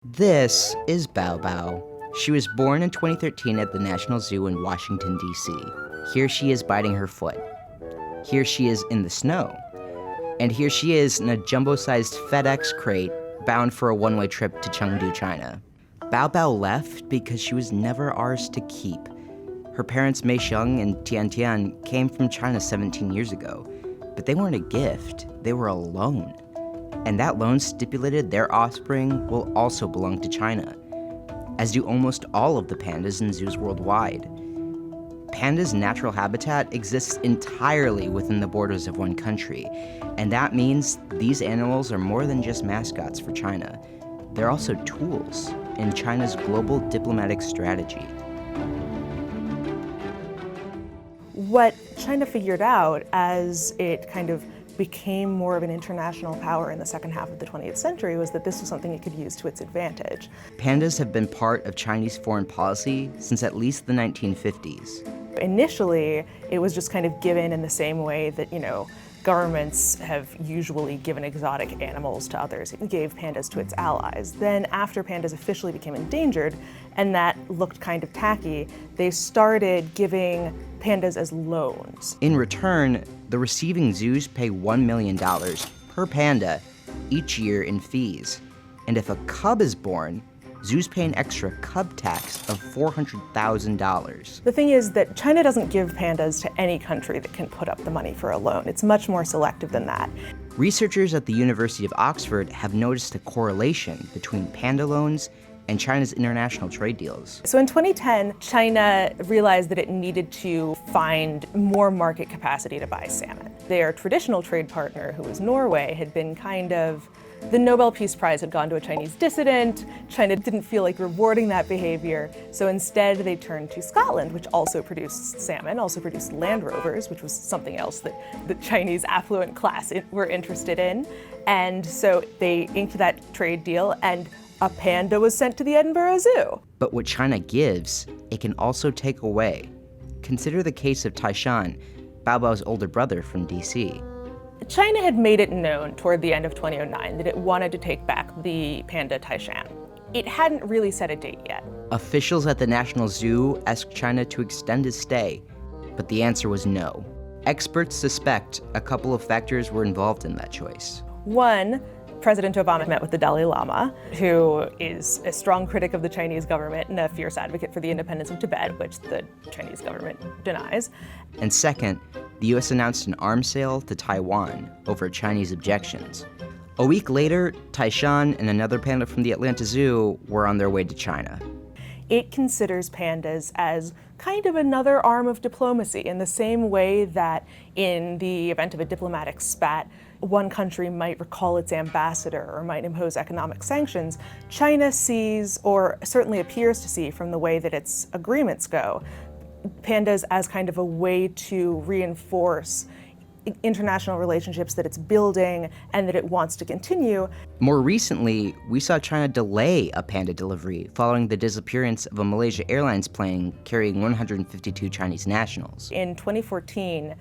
This is Bao Bao. She was born in 2013 at the National Zoo in Washington, D.C. Here she is biting her foot. Here she is in the snow. And here she is in a jumbo-sized FedEx crate bound for a one-way trip to Chengdu, China. Bao Bao left because she was never ours to keep. Her parents Mei Sheng and Tian Tian came from China 17 years ago, but they weren't a gift, they were a loan. And that loan stipulated their offspring will also belong to China, as do almost all of the pandas in zoos worldwide. Pandas' natural habitat exists entirely within the borders of one country, and that means these animals are more than just mascots for China. They're also tools in China's global diplomatic strategy. What China figured out as it kind of became more of an international power in the second half of the 20th century was that this was something it could use to its advantage. Pandas have been part of Chinese foreign policy since at least the 1950s. Initially, it was just kind of given in the same way that, governments have usually given exotic animals to others. It gave pandas to its allies. Then after pandas officially became endangered, and that looked kind of tacky, they started giving pandas as loans. In return, the receiving zoos pay $1 million per panda each year in fees. And if a cub is born, zoos pay an extra cub tax of $400,000. The thing is that China doesn't give pandas to any country that can put up the money for a loan. It's much more selective than that. Researchers at the University of Oxford have noticed a correlation between panda loans and China's international trade deals. So in 2010, China realized that it needed to find more market capacity to buy salmon. Their traditional trade partner, who was Norway, had been the Nobel Peace Prize had gone to a Chinese dissident. China didn't feel like rewarding that behavior, so instead they turned to Scotland, which also produced salmon, also produced Land Rovers, which was something else that the Chinese affluent class were interested in. And so they inked that trade deal, and a panda was sent to the Edinburgh Zoo. But what China gives, it can also take away. Consider the case of Taishan, Bao Bao's older brother from DC. China had made it known toward the end of 2009 that it wanted to take back the panda Taishan. It hadn't really set a date yet. Officials at the National Zoo asked China to extend his stay, but the answer was no. Experts suspect a couple of factors were involved in that choice. One, President Obama met with the Dalai Lama, who is a strong critic of the Chinese government and a fierce advocate for the independence of Tibet, which the Chinese government denies. And second, the US announced an arms sale to Taiwan over Chinese objections. A week later, Taishan and another panda from the Atlanta Zoo were on their way to China. It considers pandas as kind of another arm of diplomacy in the same way that in the event of a diplomatic spat, one country might recall its ambassador or might impose economic sanctions. China sees, or certainly appears to see from the way that its agreements go, pandas as kind of a way to reinforce international relationships that it's building and that it wants to continue. More recently, we saw China delay a panda delivery following the disappearance of a Malaysia Airlines plane carrying 152 Chinese nationals. In 2014,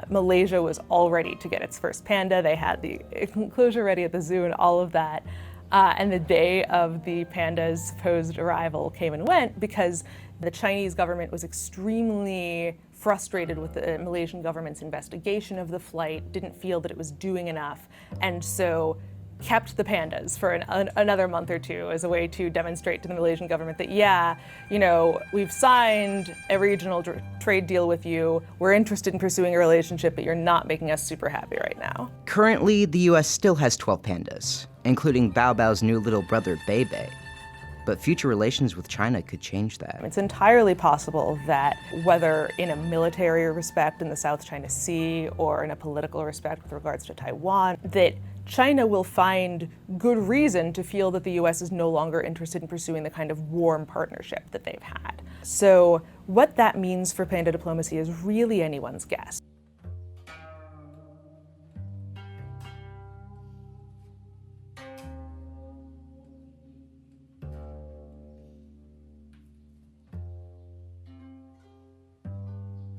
Malaysia was all ready to get its first panda. They had the enclosure ready at the zoo and all of that. And the day of the panda's supposed arrival came and went because the Chinese government was extremely frustrated with the Malaysian government's investigation of the flight, didn't feel that it was doing enough, and so kept the pandas for another month or two as a way to demonstrate to the Malaysian government that, we've signed a regional trade deal with you, we're interested in pursuing a relationship, but you're not making us super happy right now. Currently, the US still has 12 pandas, including Bao Bao's new little brother, Bei Bei. But future relations with China could change that. It's entirely possible that whether in a military respect in the South China Sea or in a political respect with regards to Taiwan, that China will find good reason to feel that the US is no longer interested in pursuing the kind of warm partnership that they've had. So what that means for panda diplomacy is really anyone's guess.